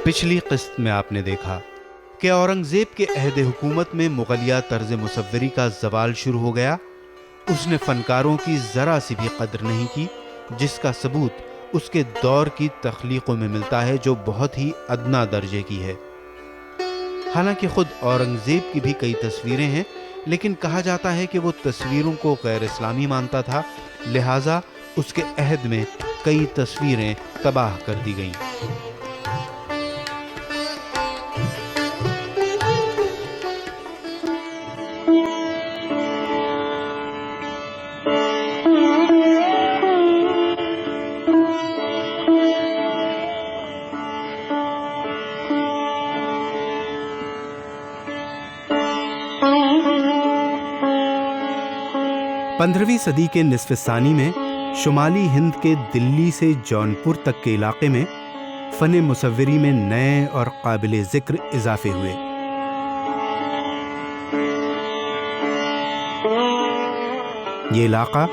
पिछली किस्त में आपने देखा कि औरंगजेब के अहद हुकूमत में मुगलिया तर्ज मुसव्वरी का जवाल शुरू हो गया। उसने फनकारों की जरा सी भी कदर नहीं की, जिसका सबूत उसके दौर की तख्लीकों में मिलता है जो बहुत ही अदना दर्जे की है। हालांकि खुद औरंगजेब की भी कई तस्वीरें हैं, लेकिन कहा जाता है कि वो तस्वीरों को गैर इस्लामी मानता था, लिहाजा उसके अहद में कई तस्वीरें तबाह कर दी गईं। पंद्रहवीं सदी के निस्फ़-ए-सानी में शुमाली हिंद के दिल्ली से जौनपुर तक के इलाके में फ़न मुसव्वरी में नए और काबिल ज़िक्र इजाफे हुए। ये इलाका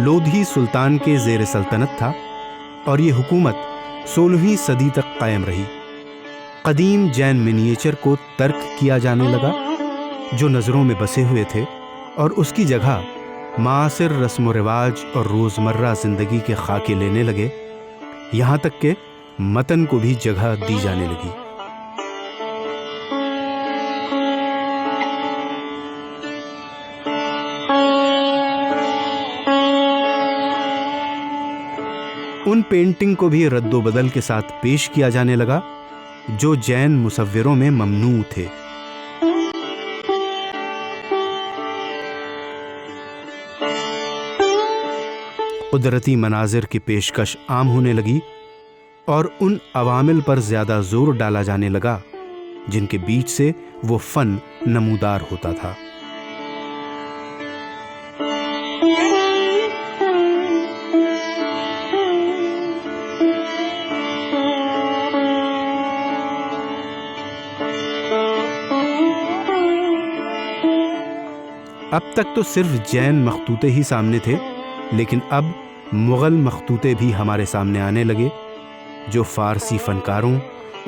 लोधी सुल्तान के ज़ेर सल्तनत था और ये हुकूमत 16वीं सदी तक कायम रही। कदीम जैन मिनिएचर को तर्क किया जाने लगा जो नज़रों में बसे हुए थे, और उसकी जगह मासिर रस्म रिवाज और रोज़मर्रा ज़िंदगी के खाके लेने लगे। यहाँ तक के मतन को भी जगह दी जाने लगी। उन पेंटिंग को भी रद्दो-बदल के साथ पेश किया जाने लगा जो जैन मुसव्विरों में ममनू थे। कुदरती मनाजिर की पेशकश आम होने लगी और उन अवामिल पर ज्यादा जोर डाला जाने लगा जिनके बीच से वो फन नमूदार होता था। अब तक तो सिर्फ जैन मखतूते ही सामने थे, लेकिन अब मुगल मखतूते भी हमारे सामने आने लगे जो फारसी फनकारों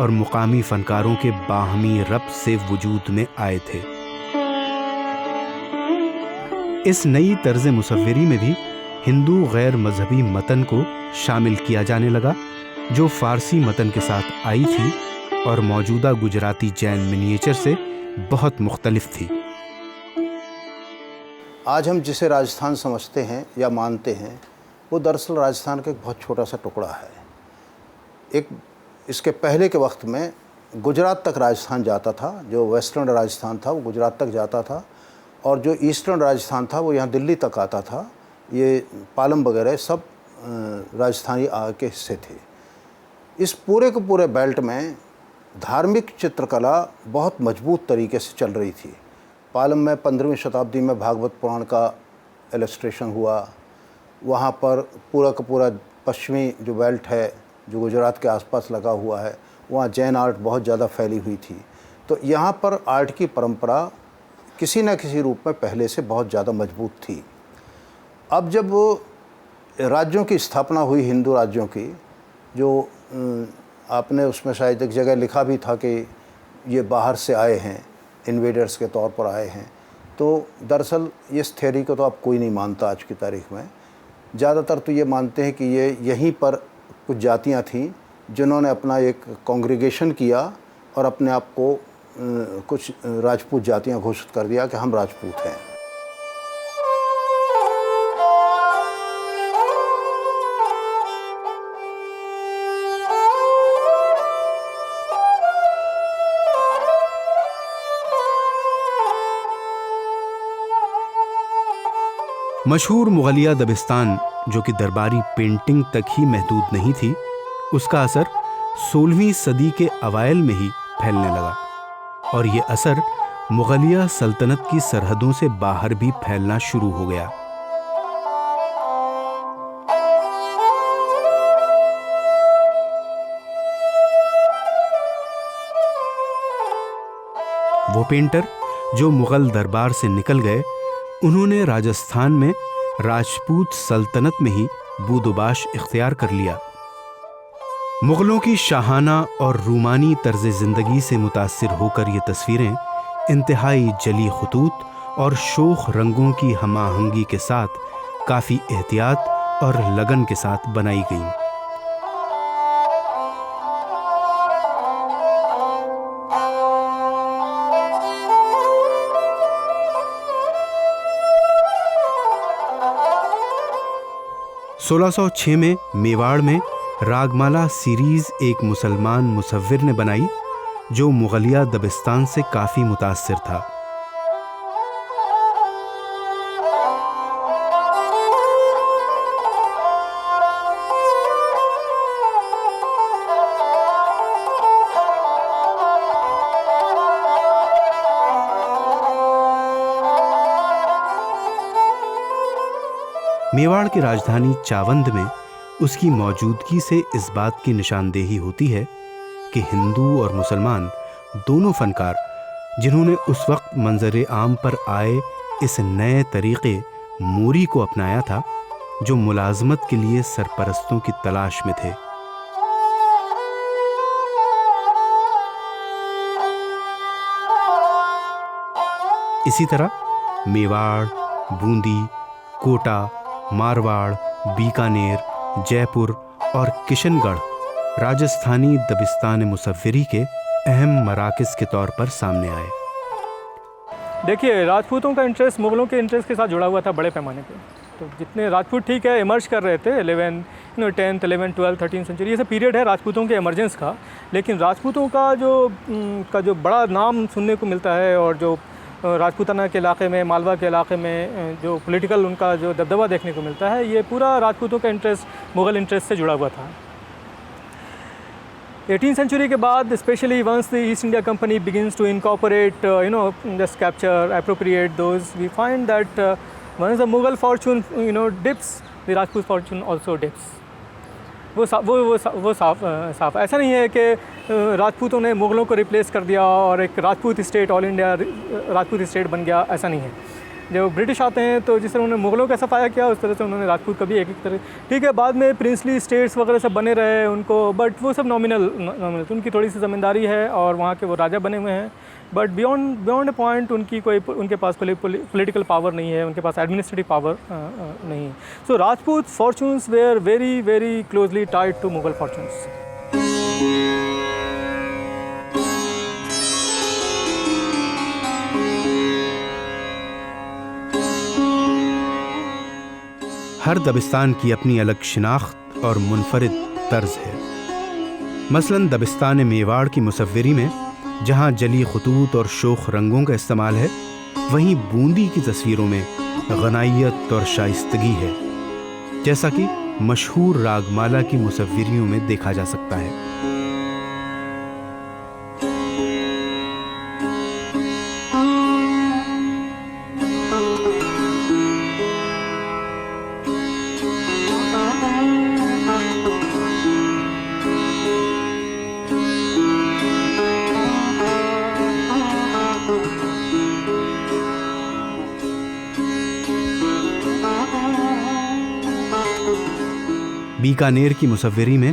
और मुकामी फनकारों के बाहमी रब्त से वजूद में आए थे। इस नई तर्ज मुसव्वरी में भी हिंदू गैर मजहबी मतन को शामिल किया जाने लगा जो फारसी मतन के साथ आई थी और मौजूदा गुजराती जैन मिनिएचर से बहुत मुख्तलिफ थी। आज हम जिसे राजस्थान समझते हैं या मानते हैं, वो दरअसल राजस्थान का एक बहुत छोटा सा टुकड़ा है। इसके पहले के वक्त में गुजरात तक राजस्थान जाता था। जो वेस्टर्न राजस्थान था वो गुजरात तक जाता था, और जो ईस्टर्न राजस्थान था वो यहाँ दिल्ली तक आता था। ये पालम वगैरह सब राजस्थानी के हिस्से थे। इस पूरे के पूरे बेल्ट में धार्मिक चित्रकला बहुत मजबूत तरीके से चल रही थी। पालम में 15वीं शताब्दी में भागवत पुराण का इलस्ट्रेशन हुआ। वहाँ पर पूरा का पूरा पश्चिमी जो बेल्ट है जो गुजरात के आसपास लगा हुआ है, वहाँ जैन आर्ट बहुत ज़्यादा फैली हुई थी। तो यहाँ पर आर्ट की परंपरा किसी न किसी रूप में पहले से बहुत ज़्यादा मजबूत थी। अब जब राज्यों की स्थापना हुई, हिंदू राज्यों की, जो आपने उसमें शायद एक जगह लिखा भी था कि ये बाहर से आए हैं, इन्वेडर्स के तौर पर आए हैं, तो दरअसल इस थ्योरी को तो अब कोई नहीं मानता आज की तारीख में। ज़्यादातर तो ये मानते हैं कि ये यहीं पर कुछ जातियां थीं जिन्होंने अपना एक कांग्रीगेशन किया और अपने आप को कुछ राजपूत जातियां घोषित कर दिया कि हम राजपूत हैं। मशहूर मुगलिया दबिस्तान, जो कि दरबारी पेंटिंग तक ही महदूद नहीं थी, उसका असर 16वीं सदी के अवाइल में ही फैलने लगा, और ये असर मुगलिया सल्तनत की सरहदों से बाहर भी फैलना शुरू हो गया। वो पेंटर जो मुगल दरबार से निकल गए, उन्होंने राजस्थान में राजपूत सल्तनत में ही बूदोबाश इख्तियार कर लिया। मुग़लों की शाहाना और रूमानी तर्ज ज़िंदगी से मुतासिर होकर ये तस्वीरें इंतहाई जली खतूत और शोख रंगों की हमाहंगी के साथ काफ़ी एहतियात और लगन के साथ बनाई गईं। (1606) में मेवाड़ में रागमाला सीरीज़ एक मुसलमान मुसव्विर ने बनाई जो मुग़लिया दबिस्तान से काफ़ी मुतासिर था। मेवाड़ की राजधानी चावंद में उसकी मौजूदगी से इस बात की निशानदेही होती है कि हिंदू और मुसलमान दोनों फनकार जिन्होंने उस वक्त मंजर आम पर आए इस नए तरीक़े मोरी को अपनाया था, जो मुलाजमत के लिए सरपरस्तों की तलाश में थे। इसी तरह मेवाड़, बूंदी, कोटा, मारवाड़, बीकानेर, जयपुर और किशनगढ़ राजस्थानी दबिस्तान मुसव्विरी के अहम मराकज़ के तौर पर सामने आए। देखिए, राजपूतों का इंटरेस्ट मुग़लों के इंटरेस्ट के साथ जुड़ा हुआ था बड़े पैमाने पे। तो जितने राजपूत ठीक है इमर्ज कर रहे थे 10th, 11th, 12th, 13th century, ये सब पीरियड है राजपूतों के इमरजेंस का। लेकिन राजपूतों का जो बड़ा नाम सुनने को मिलता है और जो राजपूताना के इलाके में, मालवा के इलाके में जो पॉलिटिकल उनका जो दबदबा देखने को मिलता है, ये पूरा राजपूतों का इंटरेस्ट मुग़ल इंटरेस्ट से जुड़ा हुआ था। 18th सेंचुरी के बाद, specially once the East India Company begins to incorporate just capture, appropriate those, we find that once the Mughal fortune dips, the Rajput fortune also dips. वो साफ ऐसा नहीं है कि राजपूतों ने मुग़लों को रिप्लेस कर दिया और एक Rajput state, all India Rajput state बन गया, ऐसा नहीं है। जब ब्रिटिश आते हैं तो जिस तरह उन्होंने मुग़लों का सफाया किया, उस तरह से उन्होंने राजपूत का भी एक तरह, ठीक है, बाद में प्रिंसली स्टेट्स वगैरह सब बने रहे उनको, बट वो सब नॉमिनल उनकी थोड़ी सी ज़मींदारी है और वहाँ के वो राजा बने हुए हैं, बट बियॉन्ड अ पॉइंट उनके पास पॉलिटिकल पावर नहीं है, उनके पास एडमिनिस्ट्रेटिव पावर नहीं है। So Rajput fortunes were very very closely tied to Mughal fortunes. हर दबिस्तान की अपनी अलग शिनाख्त और मुनफरिद तर्ज है। मसलन दबिस्तान मेवाड़ की मुसव्विरी में जहाँ जली खतूत और शोख रंगों का इस्तेमाल है, वहीं बूंदी की तस्वीरों में गनाइयत और शाइस्तगी है, जैसा कि मशहूर रागमाला की मुसव्विरियों में देखा जा सकता है। बीकानेर की मुसव्विरी में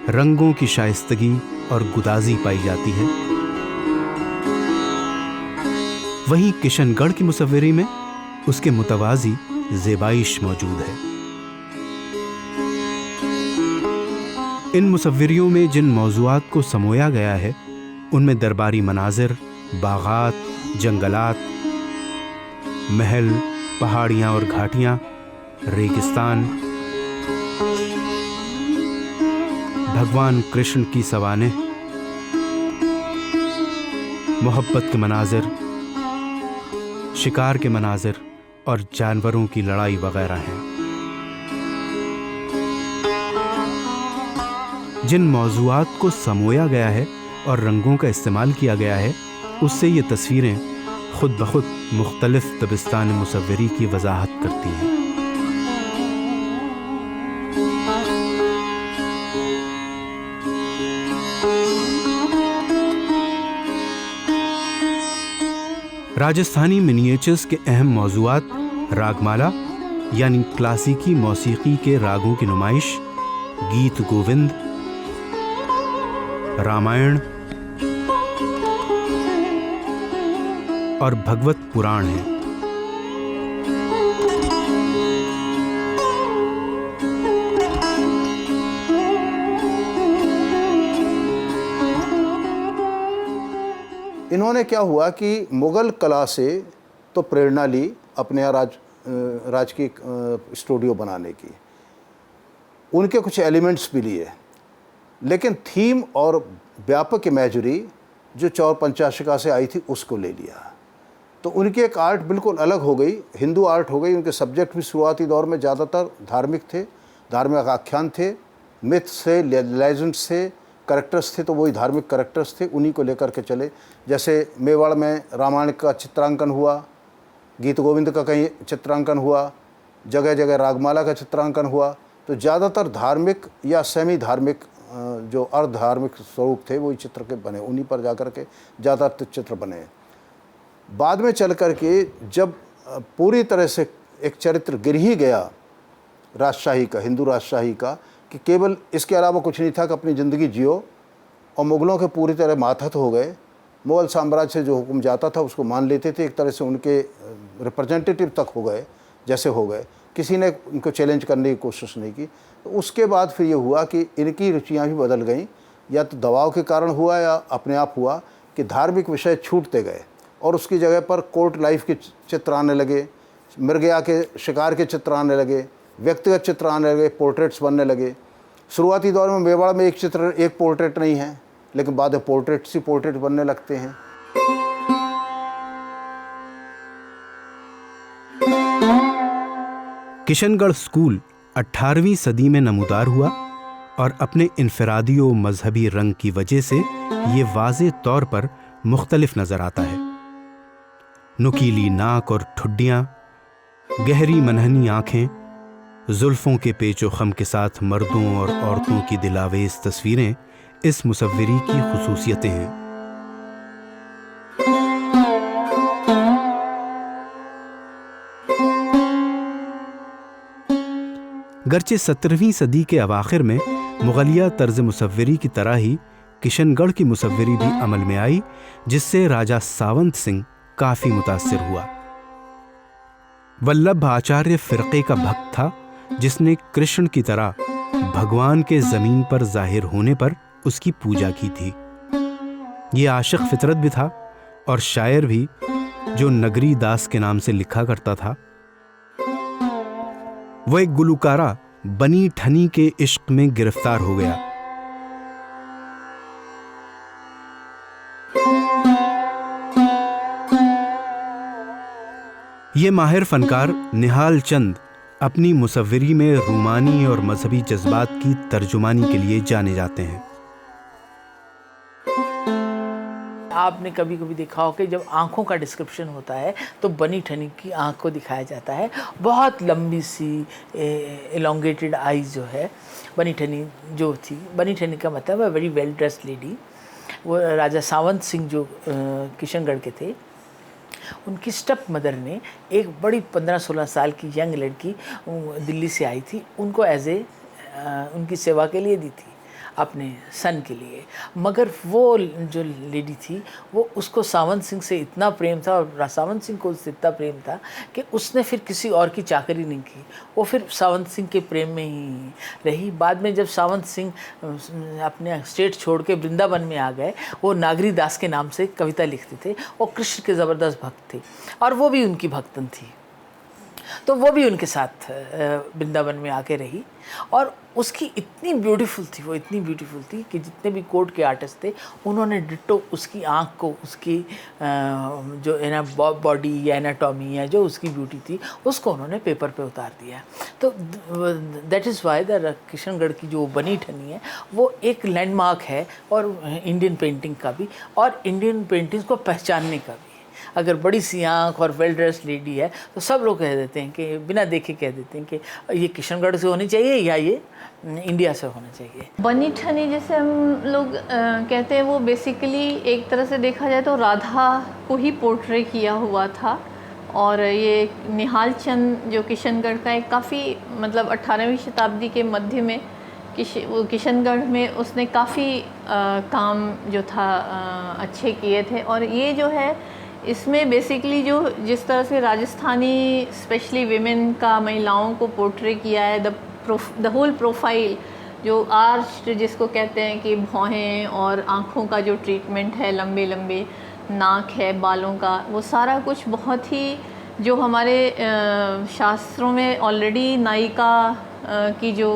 रंगों की शाइस्तगी और गुदाजी पाई जाती है। वहीं किशनगढ़ की मुसव्विरी में उसके मुतवाज़ी ज़ेबाइश मौजूद है। इन मुसव्विरियों में जिन मौज़ूआत को समोया गया है, उनमें दरबारी मनाजिर, बागात, जंगलात, महल, पहाड़ियाँ और घाटियाँ, रेगिस्तान, भगवान कृष्ण की सवानें, मोहब्बत के मनाजिर, शिकार के मनाजिर और जानवरों की लड़ाई वगैरह हैं। जिन मौज़ूआत को समोया गया है और रंगों का इस्तेमाल किया गया है, उससे ये तस्वीरें खुद ब खुद मुख्तलिफ दबिस्तान मुसव्विरी की वजाहत करती हैं। राजस्थानी मिनिएचर्स के अहम मौज़ूआत रागमाला यानी क्लासिकी मौसीकी के रागों की नुमाइश, गीत गोविंद, रामायण और भगवत पुराण हैं। इन्होंने क्या हुआ कि मुग़ल कला से तो प्रेरणा ली अपने यहाँ राजकीय स्टूडियो बनाने की, उनके कुछ एलिमेंट्स भी लिए, लेकिन थीम और व्यापक इमेजरी जो चौर पंचाशिका से आई थी उसको ले लिया। तो उनकी एक आर्ट बिल्कुल अलग हो गई, हिंदू आर्ट हो गई। उनके सब्जेक्ट भी शुरुआती दौर में ज़्यादातर धार्मिक थे, धार्मिक आख्यान थे, मिथ्स थे, लेजेंड्स थे, करेक्टर्स थे, तो वही धार्मिक करेक्टर्स थे, उन्हीं को लेकर के चले। जैसे मेवाड़ में रामायण का चित्रांकन हुआ, गीत गोविंद का कहीं चित्रांकन हुआ, जगह जगह रागमाला का चित्रांकन हुआ। तो ज़्यादातर धार्मिक या सेमी धार्मिक जो अर्ध धार्मिक स्वरूप थे वही चित्र के बने, उन्हीं पर जाकर के ज़्यादातर चित्र बने। बाद में चल कर के जब पूरी तरह से एक चरित्र गिर ही गया राजशाही का, हिंदू राजशाही का, कि केवल इसके अलावा कुछ नहीं था कि अपनी ज़िंदगी जियो, और मुग़लों के पूरी तरह मातहत हो गए। मुग़ल साम्राज्य से जो हुक्म जाता था उसको मान लेते थे, एक तरह से उनके रिप्रेजेंटेटिव तक हो गए जैसे हो गए, किसी ने उनको चैलेंज करने की कोशिश नहीं की। तो उसके बाद फिर ये हुआ कि इनकी रुचियाँ भी बदल गईं, या तो दबाव के कारण हुआ या अपने आप हुआ कि धार्मिक विषय छूटते गए और उसकी जगह पर कोर्ट लाइफ के चित्र आने लगे, मृगया के शिकार के चित्र आने लगे, व्यक्तिगत चित्र आने लगे, पोर्ट्रेट्स बनने लगे। शुरुआती दौर में मेवाड़ में एक चित्र, एक पोर्ट्रेट नहीं है, लेकिन बाद में पोर्ट्रेट्स ही पोर्ट्रेट बनने लगते हैं। किशनगढ़ स्कूल 18वीं सदी में नमूदार हुआ और अपने इनफरादी और मजहबी रंग की वजह से ये वाज़े तौर पर मुख्तलिफ नजर आता है। नुकीली नाक और ठुड्डियाँ, गहरी मनहनी आंखें, जुल्फों के पेचो खम के साथ मर्दों और औरतों की दिलावेज तस्वीरें इस मुसव्विरी की खुसूसियतें हैं। गर्चे 17वीं सदी के अवाखिर में मुगलिया तर्ज मुसव्विरी की तरह ही किशनगढ़ की मुसव्विरी भी अमल में आई, जिससे राजा सावंत सिंह काफी मुतासिर हुआ। वल्लभ आचार्य फिरके का भक्त था, जिसने कृष्ण की तरह भगवान के जमीन पर जाहिर होने पर उसकी पूजा की थी। ये आशिक फितरत भी था और शायर भी, जो नगरी दास के नाम से लिखा करता था। वह एक गुलकारा बनी ठनी के इश्क में गिरफ्तार हो गया। ये माहिर फनकार निहाल चंद अपनी मुसव्विरी में रूमानी और मजहबी जज्बात की तर्जुमानी के लिए जाने जाते हैं। आपने कभी कभी देखा हो कि जब आँखों का डिस्क्रिप्शन होता है तो बनी ठनी की आँख को दिखाया जाता है। बहुत लंबी सी एलोंगेटेड आईज जो है बनी ठनी जो थी, बनी ठनी का मतलब है वेरी वेल ड्रेस्ड लेडी। वो राजा सावंत सिंह जो किशनगढ़ के थे, उनकी स्टेप मदर ने एक बड़ी 15-16 साल की यंग लड़की दिल्ली से आई थी, उनको एज ए उनकी सेवा के लिए दी थी, अपने सन के लिए। मगर वो जो लेडी थी वो उसको सावंत सिंह से इतना प्रेम था और सावंत सिंह को उससे इतना प्रेम था कि उसने फिर किसी और की चाकरी नहीं की, वो फिर सावंत सिंह के प्रेम में ही रही। बाद में जब सावंत सिंह अपने स्टेट छोड़ के वृंदावन में आ गए, वो नागरी दास के नाम से कविता लिखते थे और कृष्ण के ज़बरदस्त भक्त थे और वो भी उनकी भक्तन थी, तो वो भी उनके साथ वृंदावन में आके रही। और उसकी इतनी ब्यूटीफुल थी, वो इतनी ब्यूटीफुल थी कि जितने भी कोर्ट के आर्टिस्ट थे उन्होंने डिट्टो उसकी आँख को, उसकी जो है ना बॉडी या एनाटॉमी या जो उसकी ब्यूटी थी उसको उन्होंने पेपर पे उतार दिया। तो that is why the Kishangarh की जो बनी ठनी है वो एक लैंडमार्क है, और इंडियन पेंटिंग का भी और इंडियन पेंटिंग्स को पहचानने का भी। अगर बड़ी सी आँख और वेल ड्रेस्ड लेडी है तो सब लोग कह देते हैं कि बिना देखे कह देते हैं कि ये किशनगढ़ से होनी चाहिए या ये इंडिया से होना चाहिए। बनी ठनी जैसे हम लोग कहते हैं, वो बेसिकली एक तरह से देखा जाए तो राधा को ही पोर्ट्रे किया हुआ था। और ये निहाल चंद जो किशनगढ़ का एक काफ़ी मतलब 18वीं शताब्दी के मध्य में वो किशनगढ़ में उसने काफ़ी काम जो था अच्छे किए थे। और ये जो है इसमें बेसिकली जो जिस तरह से राजस्थानी स्पेशली विमेन का महिलाओं को पोर्ट्रे किया है, द होल प्रोफाइल, जो आर्च जिसको कहते हैं कि भौहें और आँखों का जो ट्रीटमेंट है, लंबे लंबे नाक है, बालों का, वो सारा कुछ बहुत ही जो हमारे शास्त्रों में ऑलरेडी नायिका की जो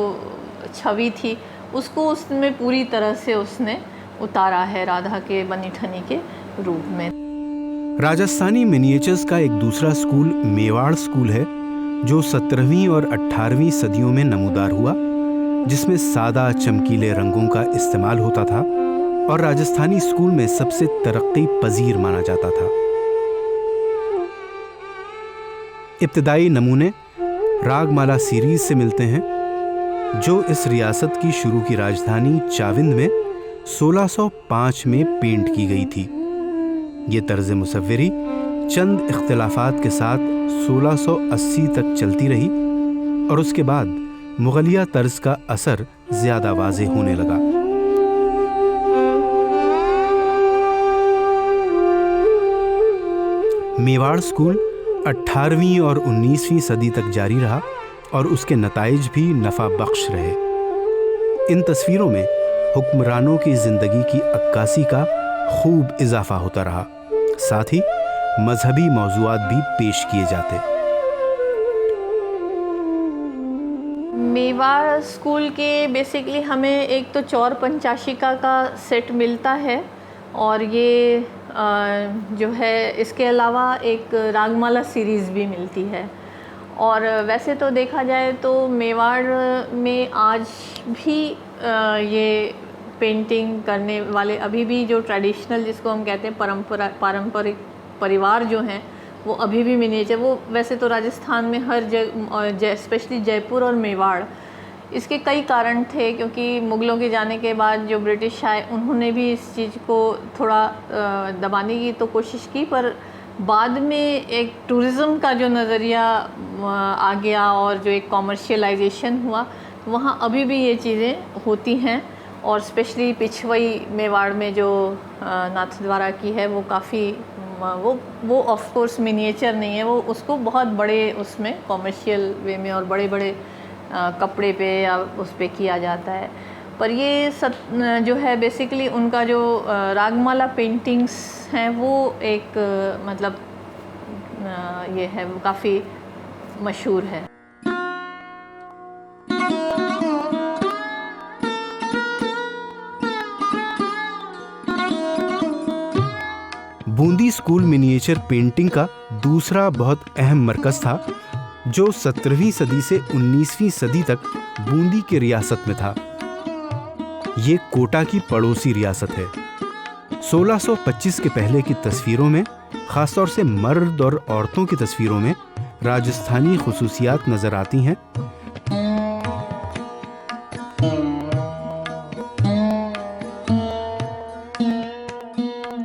छवि थी उसको उसमें पूरी तरह से उसने उतारा है राधा के बनी ठनी के रूप में। राजस्थानी मिनिएचर्स का एक दूसरा स्कूल मेवाड़ स्कूल है जो 17वीं और 18वीं सदियों में नमूदार हुआ, जिसमें सादा चमकीले रंगों का इस्तेमाल होता था और राजस्थानी स्कूल में सबसे तरक्की पजीर माना जाता था। इब्तदाई नमूने रागमाला सीरीज से मिलते हैं जो इस रियासत की शुरू की राजधानी चाविंद में 1605 में पेंट की गई थी। ये तर्ज मुसव्विरी चंद इख्तिलाफात के साथ 1680 तक चलती रही और उसके बाद मुगलिया तर्ज का असर ज्यादा वाज़े होने लगा। मेवाड़ स्कूल 18वीं और 19वीं सदी तक जारी रहा और उसके नताइज भी नफा बख्श रहे। इन तस्वीरों में हुक्मरानों की जिंदगी की अक्कासी का खूब इजाफा होता रहा, साथ ही मजहबी मौज़ूआत भी पेश किए जाते। मेवाड़ स्कूल के बेसिकली हमें एक तो चौर पंचाशिका का सेट मिलता है और ये जो है इसके अलावा एक रागमाला सीरीज़ भी मिलती है। और वैसे तो देखा जाए तो मेवाड़ में आज भी ये पेंटिंग करने वाले अभी भी जो ट्रेडिशनल जिसको हम कहते हैं पारंपरिक परिवार जो हैं वो अभी भी मिनिएचर, वो वैसे तो राजस्थान में हर जगह स्पेशली जयपुर और मेवाड़, इसके कई कारण थे क्योंकि मुग़लों के जाने के बाद जो ब्रिटिश आए उन्होंने भी इस चीज़ को थोड़ा दबाने की तो कोशिश की, पर बाद में एक टूरिज़्म का जो नज़रिया आ गया और जो एक कॉमर्शियलाइजेशन हुआ, वहाँ अभी भी ये चीज़ें होती हैं। और स्पेशली पिछवई मेवाड़ में जो नाथद्वारा की है वो काफ़ी वो ऑफ कोर्स मिनिएचर नहीं है, वो उसको बहुत बड़े उसमें कॉमर्शियल वे में और बड़े बड़े कपड़े पे या उस पे किया जाता है। पर ये सब जो है बेसिकली उनका जो रागमाला पेंटिंग्स हैं वो एक मतलब ये है वो काफ़ी मशहूर है। बूंदी स्कूल मिनिएचर पेंटिंग का दूसरा बहुत अहम मरकज़ था जो 17वीं सदी से 19वीं सदी तक बूंदी की रियासत में था। ये कोटा की पड़ोसी रियासत है। 1625 के पहले की तस्वीरों में, खासतौर से मर्द और औरतों की तस्वीरों में राजस्थानी खुसूसियात नजर आती हैं।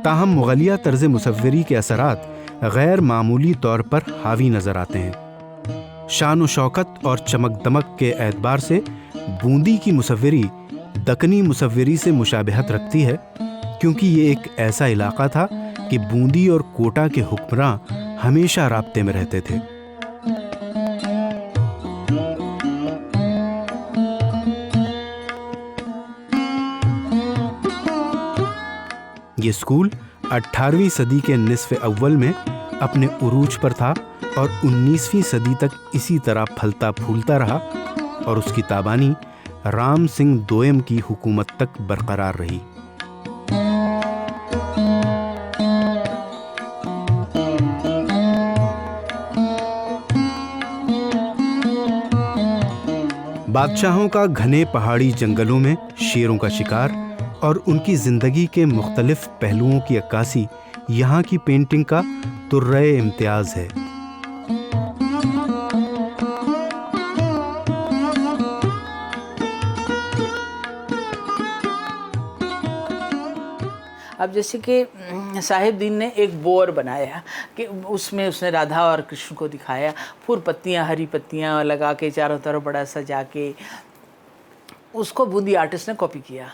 ताहम मुगलिया तर्ज मुसव्वरी के असरात गैर मामूली तौर पर हावी नजर आते हैं। शान व शौकत और चमक दमक के एतबार से बूंदी की मुसव्वरी दक्कनी मुसव्वरी से मुशाबहत रखती है, क्योंकि ये एक ऐसा इलाका था कि बूंदी और कोटा के हुक्मरान हमेशा राब्ते में रहते थे। ये स्कूल 18वीं सदी के निस्फ़ अव्वल में अपने उरूज पर था और 19वीं सदी तक इसी तरह फलता फूलता रहा और उसकी ताबानी राम सिंह दोयम की हुकूमत तक बरकरार रही। बादशाहों का घने पहाड़ी जंगलों में शेरों का शिकार और उनकी जिंदगी के मुख्तलिफ पहलुओं की अक्कासी यहाँ की पेंटिंग का तुर्रे इम्तियाज है। अब जैसे कि साहिबदीन ने एक बोर बनाया कि उसमें उसने राधा और कृष्ण को दिखाया, फूल पत्तियाँ हरी पत्तियाँ लगा के चारों तरफ बड़ा सजा के, उसको बूंदी आर्टिस्ट ने कॉपी किया।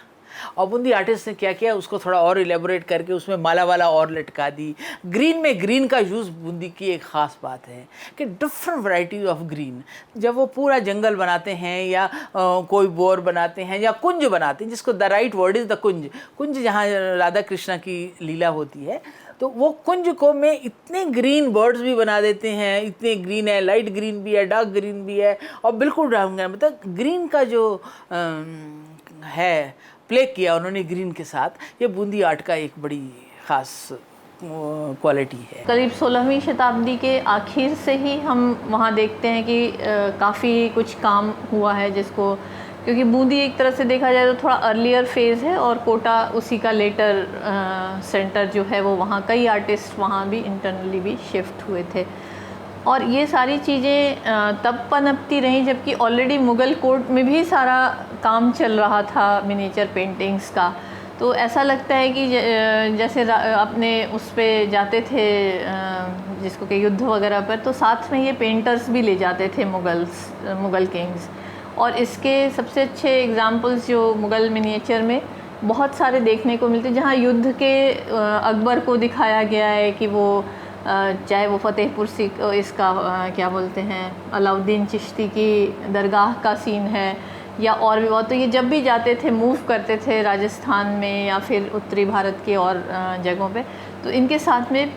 और बूंदी आर्टिस्ट ने क्या किया, उसको थोड़ा और इलेबोरेट करके उसमें माला वाला और लटका दी। ग्रीन में ग्रीन का यूज़ बूंदी की एक ख़ास बात है कि डिफरेंट वैरायटी ऑफ ग्रीन, जब वो पूरा जंगल बनाते हैं या कोई बोर बनाते हैं या कुंज बनाते हैं, जिसको the right word is the kunj, कुंज जहाँ राधा कृष्णा की लीला होती है, तो वो कुंज को में इतने ग्रीन बर्ड्स भी बना देते हैं, इतने ग्रीन है, लाइट ग्रीन भी है, डार्क ग्रीन भी है और बिल्कुल डार्क ग्रीन, मतलब ग्रीन का जो है प्ले किया उन्होंने ग्रीन के साथ, ये बूंदी आर्ट का एक बड़ी ख़ास क्वालिटी है। करीब 16वीं शताब्दी के आखिर से ही हम वहाँ देखते हैं कि काफ़ी कुछ काम हुआ है, जिसको, क्योंकि बूंदी एक तरह से देखा जाए तो थोड़ा अर्लियर फेज़ है और कोटा उसी का लेटर सेंटर जो है वो, वहाँ कई आर्टिस्ट वहाँ भी इंटरनली भी शिफ्ट हुए थे और ये सारी चीज़ें तब पनपती रहीं जबकि ऑलरेडी मुग़ल कोर्ट में भी सारा काम चल रहा था मिनिएचर पेंटिंग्स का। तो ऐसा लगता है कि जैसे अपने उस पे जाते थे जिसको कि युद्ध वगैरह पर, तो साथ में ये पेंटर्स भी ले जाते थे मुग़ल किंग्स। और इसके सबसे अच्छे एग्जांपल्स जो मुग़ल मिनिएचर में बहुत सारे देखने को मिलते हैं, जहाँ युद्ध के अकबर को दिखाया गया है कि वो चाहे वो फतेहपुर इसका क्या बोलते हैं अलाउद्दीन चिश्ती की दरगाह का सीन है या और भी बहुत, तो ये जब भी जाते थे, मूव करते थे राजस्थान में या फिर उत्तरी भारत के और जगहों पे, तो इनके साथ में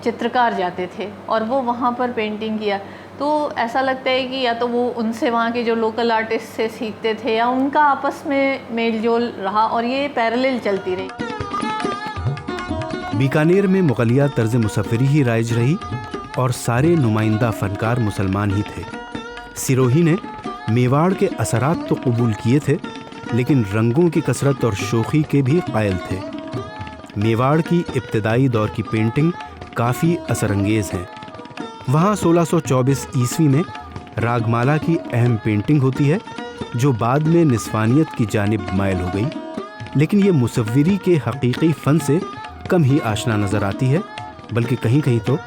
चित्रकार जाते थे और वो वहाँ पर पेंटिंग किया। तो ऐसा लगता है कि या तो वो उनसे वहाँ के जो लोकल आर्टिस्ट से सीखते थे या उनका आपस में मेलजोल रहा और ये पैरेलल चलती रही। बीकानेर में मुगलिया तर्ज मुसव्वरी ही राइज रही और सारे नुमाइंदा फनकार मुसलमान ही थे। सिरोही ने मेवाड़ के असरात तो कबूल किए थे, लेकिन रंगों की कसरत और शोखी के भी कायल थे। मेवाड़ की इब्तदाई दौर की पेंटिंग काफ़ी असरंगेज हैं। वहाँ 1624 ईस्वी में रागमाला की अहम पेंटिंग होती है, जो बाद में निस्वानियत की जानिब मायल हो गई, लेकिन ये मुसव्वरी के हकीकी फ़न से कम ही आशना नज़र आती है, बल्कि कहीं कहीं तो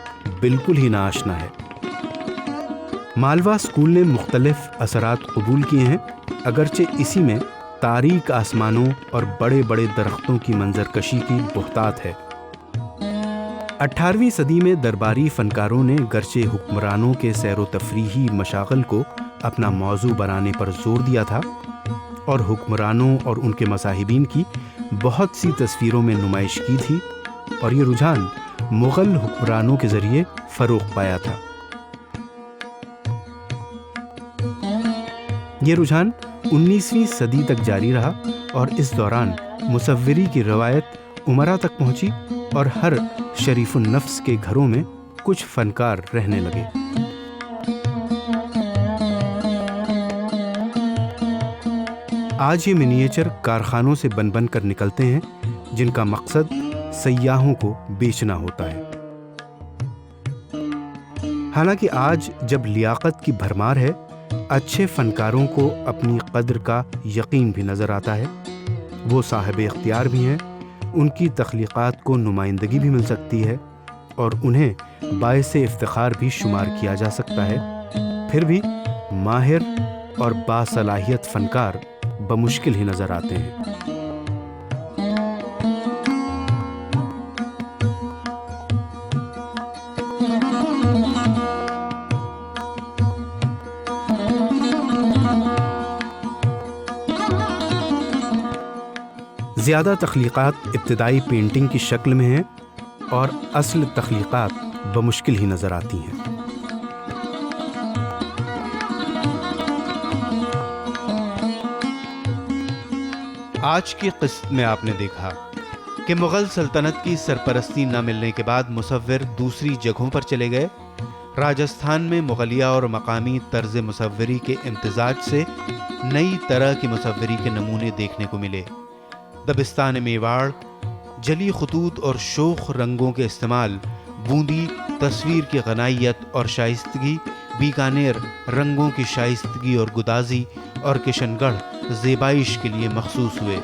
बिल्कुल ही ना आशना है। मालवा स्कूल ने मुख्तलिफ असरात कबूल किए हैं, अगरचे इसी में तारीक आसमानों और बड़े बड़े दरख्तों की मंजरकशी की बहुतात है। 18वीं सदी में दरबारी फनकारों ने गर्चे हुक्मरानों के सैरो तफरीही मशागल को अपना मौजू बनाने पर जोर दिया था और हुक्मरानों और उनके मसाहिबीन की बहुत सी तस्वीरों में नुमाइश की थी और ये रुझान मुग़ल हुक्मरानों के ज़रिए फ़रोग़ पाया था। ये रुझान 19वीं सदी तक जारी रहा और इस दौरान मुसव्वरी की रवायत उमरा तक पहुंची और हर शरीफुन नफ्स के घरों में कुछ फनकार रहने लगे। आज ये मिनिएचर कारखानों से बन बन कर निकलते हैं, जिनका मकसद सयाहों को बेचना होता है। हालांकि आज जब लियाकत की भरमार है, अच्छे फनकारों को अपनी कद्र का यकीन भी नज़र आता है। वो साहिब इख्तियार भी हैं, उनकी तख्लीक़ात को नुमाइंदगी भी मिल सकती है और उन्हें बाइसे इफ्तिखार भी शुमार किया जा सकता है। फिर भी माहिर और बासलाहियत फनकार बमुश्किल ही नज़र आते हैं। ज़्यादा तख्लीक़ात इब्तदाई पेंटिंग की शक्ल में हैं और असल तख्लीक़ात बमुश्किल ही नज़र आती हैं। आज की क़िस्त में आपने देखा कि मुग़ल सल्तनत की सरपरस्ती न मिलने के बाद मुसव्विर दूसरी जगहों पर चले गए। राजस्थान में मुग़लिया और मकामी तर्ज़ मुसव्वरी के इम्तिज़ाज से नई तरह की मुसव्वरी के नमूने देखने को मिले। दबिस्तान मेवाड़, जली खतूत और शोख रंगों के इस्तेमाल, बूंदी तस्वीर की गनाइयत और शाइस्तगी, बीकानेर रंगों की शाइस्तगी और गुदाजी और किशनगढ़ ज़ेबाइश के लिए मखसूस हुए।